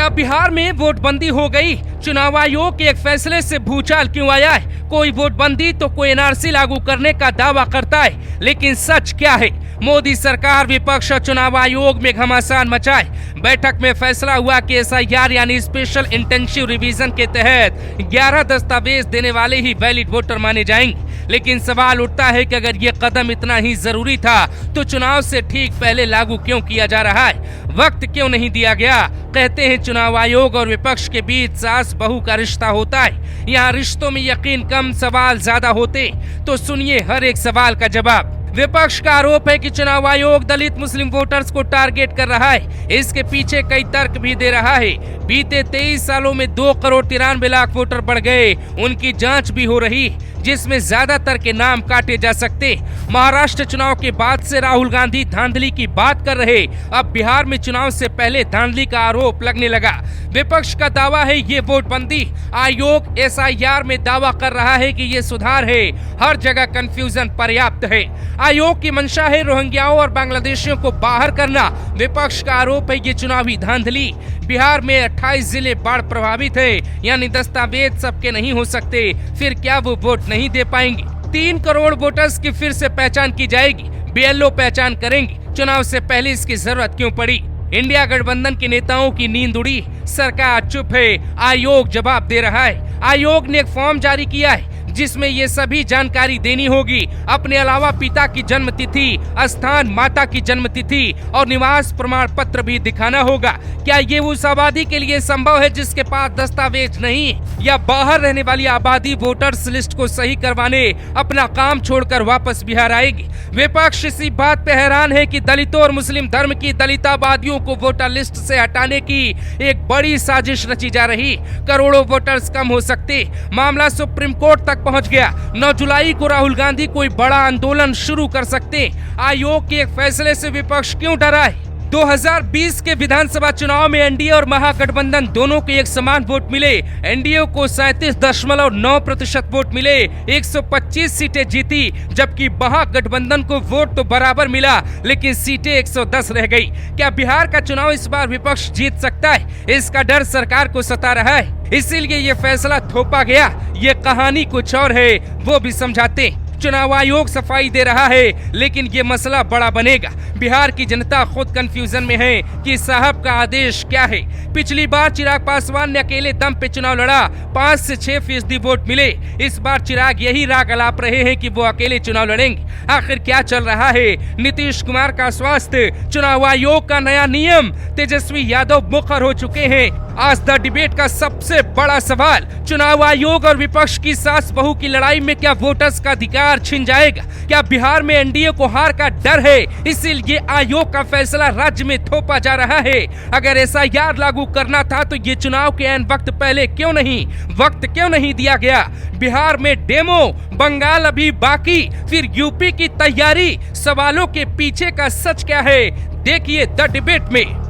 क्या बिहार में वोटबंदी हो गई? चुनाव आयोग के एक फैसले से भूचाल क्यों आया है? कोई वोटबंदी तो कोई एनआरसी लागू करने का दावा करता है, लेकिन सच क्या है? मोदी सरकार विपक्ष और चुनाव आयोग में घमासान मचाए। बैठक में फैसला हुआ कि एसआईआर यानी स्पेशल इंटेंसिव रिवीजन के तहत 11 दस्तावेज देने वाले ही वैलिड वोटर माने जाएंगे। लेकिन सवाल उठता है कि अगर ये कदम इतना ही जरूरी था तो चुनाव से ठीक पहले लागू क्यों किया जा रहा है? वक्त क्यों नहीं दिया गया? कहते हैं चुनाव आयोग और विपक्ष के बीच सास बहू का रिश्ता होता है। यहाँ रिश्तों में यकीन कम, सवाल ज्यादा होते। तो सुनिए हर एक सवाल का जवाब। विपक्ष का आरोप है कि चुनाव आयोग दलित मुस्लिम वोटर्स को टारगेट कर रहा है। इसके पीछे कई तर्क भी दे रहा है। बीते 23 सालों में 2,93,00,000 वोटर बढ़ गए। उनकी जांच भी हो रही, जिसमें ज्यादातर के नाम काटे जा सकते। महाराष्ट्र चुनाव के बाद से राहुल गांधी धांधली की बात कर रहे, अब बिहार में चुनाव से पहले धांधली का आरोप लगने लगा। विपक्ष का दावा है ये वोटबंदी। आयोग एसआईआर में दावा कर रहा है कि ये सुधार है। हर जगह कंफ्यूजन पर्याप्त है। आयोग की मंशा है रोहिंग्याओं और बांग्लादेशियों को बाहर करना। विपक्ष का आरोप है ये चुनावी धांधली। बिहार में 28 जिले बाढ़ प्रभावित है, यानी दस्तावेज सबके नहीं हो सकते। फिर क्या वो वोट नहीं दे पाएंगे? 3 करोड़ वोटर्स की फिर से पहचान की जाएगी। बीएलओ पहचान करेंगे। चुनाव से पहले इसकी जरूरत क्यों पड़ी? इंडिया गठबंधन के नेताओं की नींद उड़ी, सरकार चुप है, आयोग जवाब दे रहा है। आयोग ने एक फॉर्म जारी किया है जिसमें ये सभी जानकारी देनी होगी। अपने अलावा पिता की जन्म तिथि, स्थान, माता की जन्म तिथि और निवास प्रमाण पत्र भी दिखाना होगा। क्या ये उस आबादी के लिए संभव है जिसके पास दस्तावेज नहीं, या बाहर रहने वाली आबादी वोटर्स लिस्ट को सही करवाने अपना काम छोड़कर वापस बिहार आएगी? विपक्ष इसी बात पे हैरान है कि दलितों और मुस्लिम धर्म की दलित आबादियों को वोटर लिस्ट से हटाने की एक बड़ी साजिश रची जा रही। करोड़ों वोटर्स कम हो सकते। मामला सुप्रीम कोर्ट तक पहुंच गया। 9 जुलाई को राहुल गांधी कोई बड़ा आंदोलन शुरू कर सकते। आयोग के एक फैसले से विपक्ष क्यों डरा है? 2020 के विधानसभा चुनाव में एनडीए और महागठबंधन दोनों को एक समान वोट मिले। एनडीए को 37.9% वोट मिले, 125 सीटें जीती, जबकि महागठबंधन को वोट तो बराबर मिला, लेकिन सीटें 110 रह गई। क्या बिहार का चुनाव इस बार विपक्ष जीत सकता है? इसका डर सरकार को सता रहा है, इसीलिए ये फैसला थोपा गया। ये कहानी कुछ और है, वो भी समझाते। चुनाव आयोग सफाई दे रहा है, लेकिन ये मसला बड़ा बनेगा। बिहार की जनता खुद कंफ्यूजन में है कि साहब का आदेश क्या है। पिछली बार चिराग पासवान ने अकेले दम पे चुनाव लड़ा, 5 से 6% वोट मिले। इस बार चिराग यही राग अलाप रहे हैं कि वो अकेले चुनाव लड़ेंगे। आखिर क्या चल रहा है? नीतीश कुमार का स्वास्थ्य, चुनाव आयोग का नया नियम, तेजस्वी यादव मुखर हो चुके हैं। आज द डिबेट का सबसे बड़ा सवाल, चुनाव आयोग और विपक्ष की सास बहू की लड़ाई में क्या वोटर्स का अधिकार छिन जाएगा? क्या बिहार में एनडीए को हार का डर है, इसीलिए आयोग का फैसला राज्य में थोपा जा रहा है? अगर एसआईआर लागू करना था तो ये चुनाव के ऐन वक्त पहले क्यों नहीं, वक्त क्यों नहीं दिया गया? बिहार में डेमो, बंगाल अभी बाकी, फिर यूपी की तैयारी। सवालों के पीछे का सच क्या है, देखिए द डिबेट में।